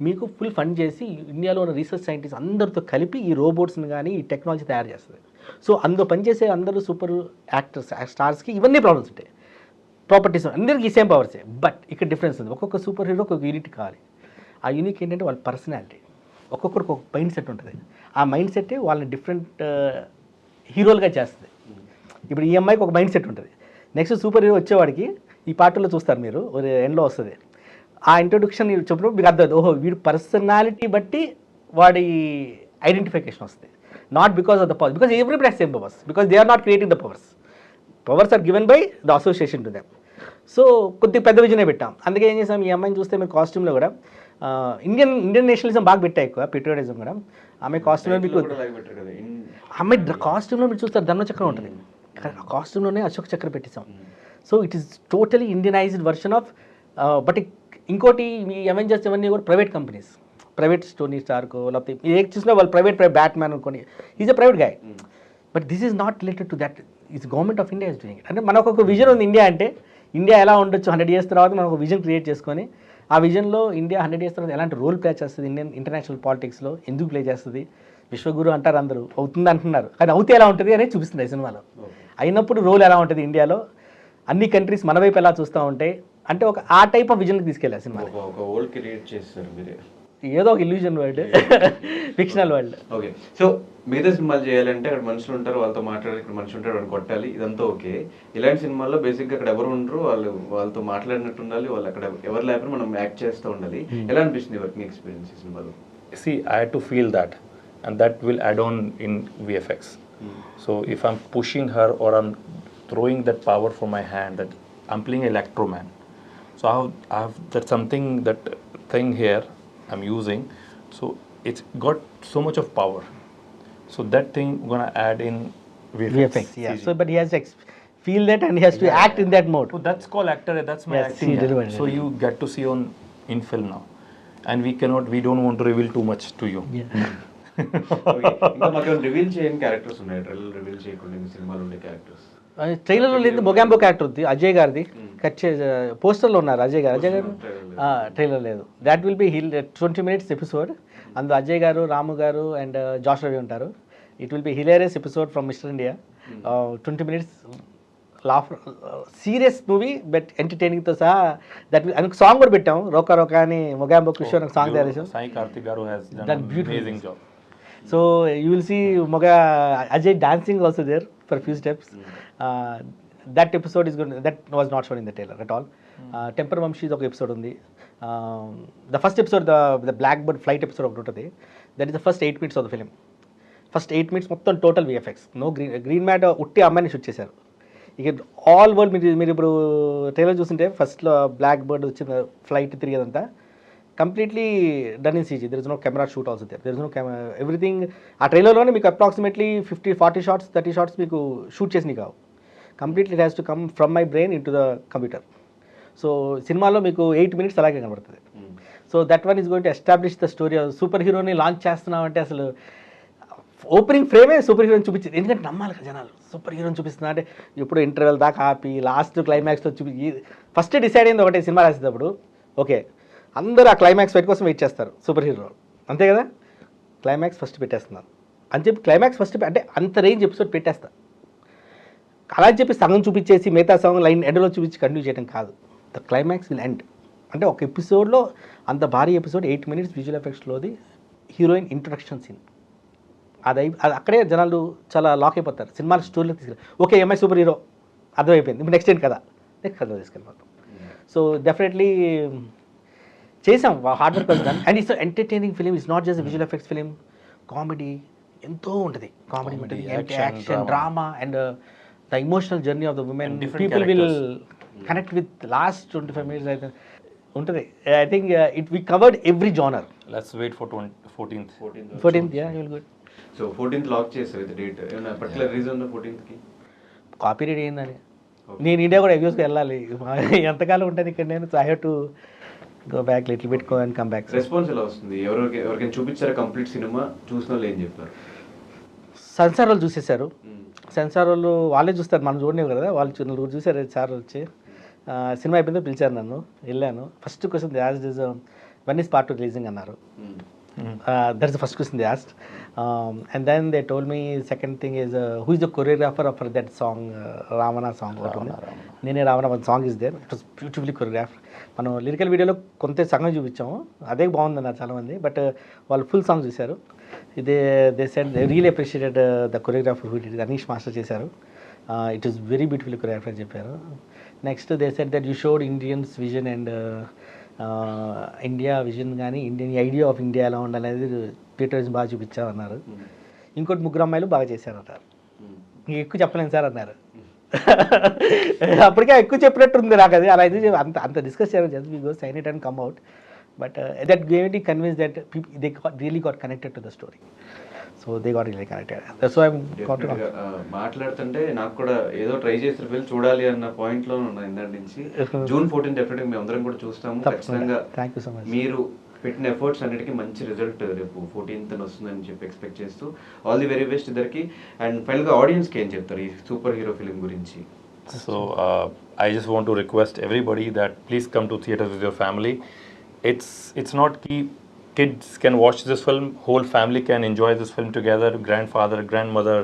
మీకు full fund చేసి ఇండియాలో ఉన్న రీసెర్చ్ సైంటిస్ట్ అందరితో కలిపి ఈ రోబోట్స్ని కానీ ఈ టెక్నాలజీ తయారు చేస్తుంది. సో అందులో పనిచేసే అందరూ సూపర్ యాక్టర్స్ స్టార్స్కి ఇవన్నీ ప్రాబ్లమ్స్ ఉంటాయి, ప్రాపర్టీస్ అందరికీ సేమ్ పవర్సే. బట్ ఇక్కడ డిఫరెన్స్ ఉంది. ఒక్కొక్క సూపర్ హీరోకి ఒక యూనిట్ కావాలి. ఆ యూనిక్ ఏంటంటే వాళ్ళ పర్సనాలిటీ, ఒక్కొక్కరికి ఒక మైండ్ సెట్ ఉంటుంది. ఆ మైండ్ సెట్టే వాళ్ళని డిఫరెంట్ హీరోలుగా చేస్తుంది. ఇప్పుడు ఈ అమ్మాయికి ఒక మైండ్ సెట్ ఉంటుంది. నెక్స్ట్ సూపర్ హీరో వచ్చేవాడికి ఈ పార్టీలో చూస్తారు మీరు ఎండ్లో వస్తుంది. ఆ ఇంట్రొడక్షన్ చెప్పినప్పుడు మీకు అర్థం, ఓహో వీడి పర్సనాలిటీ బట్టి వాడి ఐడెంటిఫికేషన్ వస్తుంది. Not because of the power, because everybody has same powers, because they are not creating the powers. Powers are given by the association to them. So కొద్దిగా పెద్ద విజనే పెట్టాం. అందుకే ఏం చేసాం, ఈ అమ్మాయిని చూస్తే మీరు కాస్ట్యూమ్లో కూడా ఇండియన్ నేషనలిజం బాగా పెట్టాయి, ఎక్కువ పెట్రియాటిజం కూడా. ఆమె కాస్ట్యూమ్లో మీకు అమ్మాయి కాస్ట్యూమ్లో మీరు చూస్తారు ధర్మచక్రం ఉంటుంది, కాస్ట్యూమ్లోనే అశోక్ చక్ర పెట్టేసాం. So it is totally Indianised version of. But ఇంకోటి ఈ అవెంజర్స్ ఇవన్నీ కూడా ప్రైవేట్ కంపెనీస్, ప్రైవేట్ టోనీ స్టార్కో లేకపోతే ఏ చూసినా వాళ్ళు ప్రైవేట్ బ్యాట్మ్యాన్ అనుకోని is a private guy. But this is not related to that. It's government of India is doing it. అంటే మనకు ఒక విజన్ ఉంది ఇండియా అంటే, ఇండియా ఎలా ఉండొచ్చు 100 years తర్వాత మనం ఒక విజన్ క్రియేట్ చేసుకొని ఆ విజన్లో ఇండియా 100 years తర్వాత ఎలాంటి రోల్ ప్లే చేస్తుంది ఇండియన్ ఇంటర్నేషనల్ పాలిటిక్స్లో, ఎందుకు ప్లే చేస్తుంది. విశ్వగురు అంటారు అందరూ, అవుతుంది అంటున్నారు, కానీ అవుతే ఎలా ఉంటుంది అనేది చూపిస్తుంది ఈ సినిమాలో. అయినప్పుడు రోల్ ఎలా ఉంటుంది ఇండియాలో, అన్ని కంట్రీస్ మన వైపు ఎలా చూస్తూ ఉంటాయి అంటే ఒక ఆ టైప్ ఆఫ్ విజన్కి తీసుకెళ్ళారు సినిమా. ఏదో ఒక illusion world, fictional world. Okay. So మిగతా సినిమాలు చేయాలంటే అక్కడ మనుషులు ఉంటారు, వాళ్ళతో మాట్లాడాలి, ఇక్కడ మనుషులు ఉంటారు, వాళ్ళని కొట్టాలి, ఇదంతా ఓకే. ఇలాంటి సినిమాల్లో బేసిక్గా అక్కడ ఎవరు ఉండరు, వాళ్ళతో మాట్లాడినట్టు ఉండాలి, వాళ్ళు అక్కడ ఎవరు లేకపోతే మనం యాక్ట్ చేస్తూ ఉండాలి. ఎలా అనిపిస్తుంది వర్కింగ్ ఎక్స్పీరియన్స్ ఈ సినిమాలో? See, I had to feel that, and that will add on in VFX. So if I'm pushing her or I'm throwing that power from my hand, that I'm playing Electroman. So I have that something, that thing here I'm using. So it's got so much of power. So that thing gonna add in VFX. Yeah. CG. So but he has to feel that and he has to act in that mode. So that's called actor. That's my acting. Yeah. So you get to see on in film now, and we don't want to reveal too much to you. Yeah. ఇంకా మాకు reveal చేయని characters ఉన్నాయి, trailer reveal చేయకుండా సినిమాలో ఉండే characters. ట్రైలర్లో లేదు, Mogambo character ఉంది అజయ్ గారిది, కట్ పోస్టర్లో ఉన్నారు అజయ్ గారు. ట్రైలర్ లేదు. That will be 20 minutes episode. అందులో అజయ్ గారు, రాము గారు అండ్ జాష్ రవి ఉంటారు. It will be hilarious episode from Mister India. 20 minutes laugh, serious movie but ఎంటర్టైనింగ్తో సహా. దట్ అందుకు సాంగ్ కూడా పెట్టాం, రోకా రోకా అని మొగాంబో కిషోర్ సాంగ్ తయారు చేసాం. సాయి కార్తిక్ గారు has done an amazing job. So you will see Ajay dancing also there for a few steps. That episode is good. That was not shown in the trailer at all. Temper Vamshi ఒక episode ఉంది. The first episode, the Blackbird flight episode ఒకటి ఉంటుంది. That is the first 8 minutes of the film. First 8 minutes మొత్తం total VFX. No green mat, ఉట్టి అమ్మాయిని shoot చేశారు. ఇక all world మీరు ఇప్పుడు ట్రైలర్ చూస్తుంటే ఫస్ట్లో Blackbird వచ్చిన ఫ్లైట్ తిరిగేదంతా completely done in CG. There is no camera shoot also there. There is no everything. ఆ ట్రైలర్లోనే మీకు అప్రాక్సిమేట్లీ 50-40 shots 30 shots మీకు షూట్ చేసినవి కావు. Completely it has to come from my brain into the computer. So సినిమాలో మీకు 8 minutes అలాగే కనబడుతుంది. So that one is going to establish the story. Super హీరోని లాంచ్ చేస్తున్నామంటే అసలు ఓపెనింగ్ ఫ్రేమే సూపర్ హీరోని చూపించింది. ఎందుకంటే నమ్మాలి కదా జనాలు, సూపర్ హీరోని చూపిస్తున్నా అంటే ఇప్పుడు ఇంటర్వెల్ దాకా ఆపి లాస్ట్ క్లైమాక్స్లో చూపి ఫస్ట్ డిసైడ్ అయింది ఒకటే సినిమా రాసేటప్పుడు, ఓకే అందరూ ఆ క్లైమాక్స్ ఫైట్ కోసం వెయిట్ చేస్తారు సూపర్ హీరో, అంతే కదా, క్లైమాక్స్ ఫస్ట్ పెట్టేస్తున్నారు అని చెప్పి క్లైమాక్స్ ఫస్ట్ అంటే అంత రేంజ్ ఎపిసోడ్ పెట్టేస్తా. అలా అని చెప్పి సగం చూపించేసి మిగతా సగం లైన్ ఎండ్లో చూపించి కంటిన్యూ చేయడం కాదు. The climax will end. అంటే ఒక ఎపిసోడ్లో అంత భారీ ఎపిసోడ్ 8 minutes విజువల్ ఎఫెక్ట్స్లోది హీరోయిన్ ఇంట్రొడక్షన్ సీన్, అది అక్కడే జనాలు చాలా లాక్ అయిపోతారు. సినిమాల స్టోరీలో తీసుకెళ్ళి ఓకే ఎంఐ సూపర్ హీరో అర్థమైపోయింది, ఇప్పుడు నెక్స్ట్ ఏంటి కదా, నెక్స్ట్ కథలో తీసుకెళ్ళిపోతాం. సో డెఫినెట్లీ చేసాం, హార్డ్ వర్క్ వస్తుంది. And it's entertaining film, it's not just visual effects film, comedy ఎంతో ఉంటుంది, కామెడీ ఉంటుంది, action drama and the emotional journey of the women. People will connect with last 25 minutes అయితే ఉంటుంది. I think it we covered every genre. Let's wait for 14th. 14th, yeah, you will good. So 14th lock చేస్తారు ఇది date, ఏమైనా particular reason ఉందా 14th copy rate ఏందని, నేను India కూడా ఎగ్జామ్స్కి వెళ్ళాలి, ఎంతకాలం ఉంటుంది ఇక్కడ నేను, so I have to go back little bit go and come back. Response ఎలా వస్తుంది, ఎవరికైనా చూపించారా కంప్లీట్ సినిమా, చూసిన వాళ్ళు ఏం చెప్పారు? సెన్సార్ వాళ్ళు చూసేశారు, సెన్సార్ వాళ్ళు వాళ్ళే చూస్తారు, మనం చూడలేవు కదా, వాళ్ళు నలుగురు చూసారు సార్ వచ్చి. సినిమా అయిపోయిందో పిలిచారు నన్ను, వెళ్ళాను. First question asked is when is part 2 releasing అన్నారు. That's the first question they asked. And then they told me second thing is who is the choreographer for that song, Ravana song ఒకటి ఉంది, నేనే Ravana one song is there, it was beautifully choreograph. మనం lyrical వీడియోలో కొంత సగం చూపించాము, అదే బాగుందన్నారు చాలామంది, బట్ వాళ్ళు ఫుల్ సాంగ్ చూశారు. They said they really appreciated the choreographer who did, Anish master చేశారు. It is very beautifully choreographer అని చెప్పారు. Next they said that you showed Indians vision and India vision కానీ ఇండియన్ ఐడియా ఆఫ్ ఇండియా ఎలా ఉండాలనేది Peter's బాగా చూపించామన్నారు. ఇంకోటి 3 అమ్మాయిలు బాగా చేశారు అన్నారు. ఇంక ఎక్కువ చెప్పలేను సార్ అన్నారు. అప్పటికే ఎక్కువ చెప్పినట్టుంది నాకు అది, అలా అయితే అంత డిస్కస్ చేయాలి, just we go sign it and come out. But that gave it convince that they really got connected to the story. So they got really connected. So I మాట్లాడుతుంటే నాకు కూడా ఏదో ట్రై చేసిన వెళ్ళి చూడాలి అన్న పాయింట్ లో ఉన్నా ఇందాక నుంచి. June 14 డెఫినెట్గా మేము అందరం కూడా చూస్తాము ఖచ్చితంగా. Thank you so much. మీరు పెట్టిన ఎఫర్ట్స్ అన్నిటికీ మంచి రిజల్ట్ రేపు 14th వస్తుందని చెప్పి ఎక్స్పెక్ట్ చేస్తూ ఆల్ ది వెరీ బెస్ట్ ఇద్దరికి. అండ్ ఫైనల్గా ఆడియన్స్కి ఏం చెప్తారు ఈ సూపర్ హీరో ఫిలిం గురించి? So I just want to request everybody that please come to theaters with your family. It's not key kids can watch this film, whole family can enjoy this film together, grandfather, grandmother,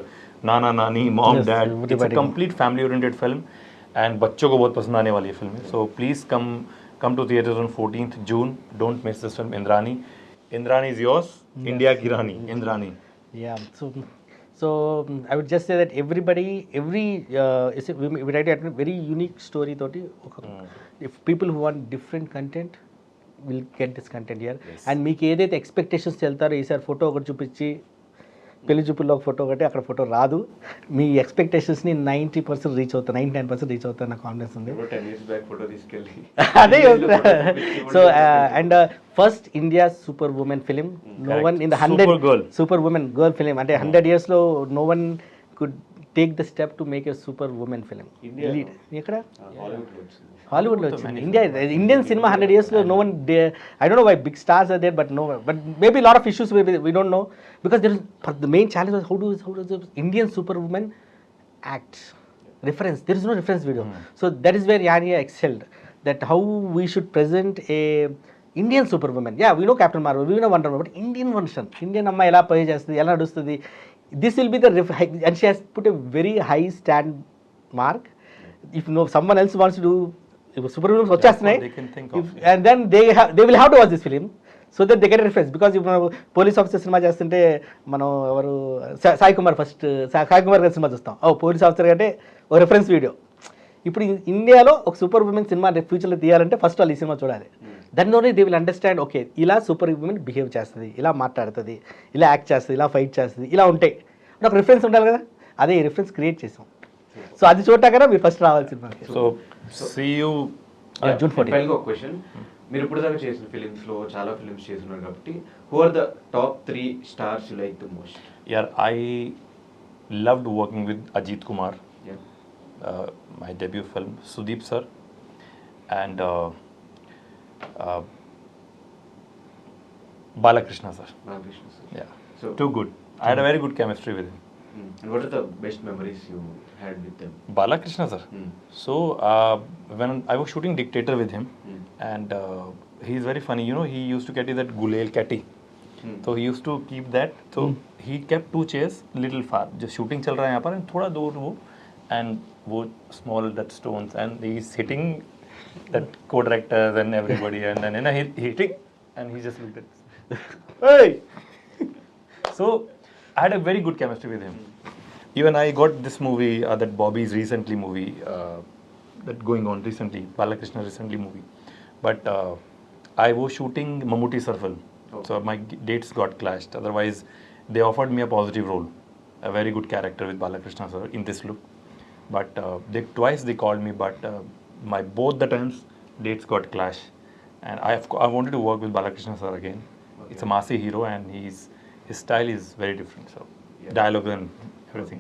nana, nani, mom, yes, dad. It's a complete family oriented film and बच्चों को बहुत पसंद आने वाली है film. So please come to theaters on 14th June. Don't miss this film. Indrani is yours. Yes. India ki Rani, Indrani. Yeah. So I would just say that everybody, we try to attend very unique story toti. If people who want different content will get this content here. Yes. And మీకు ఏదైతే expectations వెళ్తారో ఈసారి photo ఒకటి చూపించి పెళ్లి చూపుల్లో ఒక photo ఒకటి అక్కడ ఫోటో రాదు, మీ ఎక్స్పెక్టేషన్స్ని 90% రీచ్ అవుతారు, 99% రీచ్ అవుతారు, నాకు కాన్ఫిడెన్స్ ఉంది. అదే so and first India super woman film, no one in the 100 super woman girl film, అంటే 100 yearsలో no one could take the step to make a super woman film. ఎక్కడ? హాలీవుడ్లో వచ్చింది. ఇండియన్ సినిమా 100 yearsలో no one, I don't know why big stars are there but no, but maybe lot of issues we don't know because there is the main challenge was how does the Indian super woman act reference, there is no reference video. So that is where Yanya excelled, that how we should present a Indian super woman. Yeah, we know Captain Marvel, we know Wonder Woman, but Indian version, Indian amma ela play chestadi, ela nadustadi, this will be the and she has put a very high stand mark. If someone else wants to do super women వచ్చేస్తున్నాయి, and then they will have to watch this film so that they get a reference. Because ఇప్పుడు police officer cinema చేస్తుంటే మనం ఎవరు సాయి కుమార్ గారి cinema చూస్తాం, police officer అంటే ఒక reference video. ఇప్పుడు ఇండియాలో ఒక సూపర్ ఉమెన్ సినిమా ఫ్యూచర్లో తీయాలంటే ఫస్ట్ వాళ్ళు ఈ సినిమా చూడాలి. దానిలోనే దే విల్ అండర్స్టాండ్, ఓకే ఇలా సూపర్ ఉమెన్ బిహేవ్ చేస్తుంది, ఇలా మాట్లాడుతుంది, ఇలా యాక్ట్ చేస్తుంది, ఇలా ఫైట్ చేస్తుంది, ఇలా ఉంటాయి, ఒక రిఫరెన్స్ ఉండాలి కదా, అదే ఈ రిఫరెన్స్ క్రియేట్ చేసాం. సో అది చూడటాకరా మీరు ఫస్ట్ రావాలి సినిమాకి. So see you June 14. ఒక క్వశ్చన్, మీరు ఇప్పుడు దాకా చేసిన ఫిలిమ్స్లో చాలా ఫిలిమ్స్ చేస్తున్నారు కాబట్టి who are the top 3 stars you like the most? Yeah, I loved working with Ajit Kumar. Yeah. My debut film, Sudeep sir, and Balakrishna sir. Balakrishna sir. Yeah. So too good. I had a very good chemistry with him. And what are the best memories you had with them? Balakrishna sir. So when I was shooting Dictator with him, and he's very funny. You know, he used to carry that Gulel Catty. So he used to keep that. So he kept 2 chairs little far. Just shooting चल रहा है यहाँ पर, and थोड़ा दूर वो, and वो small that stones, and he's hitting that co-directors and everybody, and then he hitting, and he just looked at us. Hey! So I had a very good chemistry with him. Even I got this movie, that Bobby's recently movie, that going on recently, Balakrishna recently movie. But I was shooting Mammootty Sir film, so my dates got clashed. Otherwise, they offered me a positive role, a very good character with Balakrishna sir in this look. But twice they called me, but my both the times dates got clashed, and I wanted to work with Balakrishna sir again. It's a massy hero, and his style is very different. So dialogue and everything.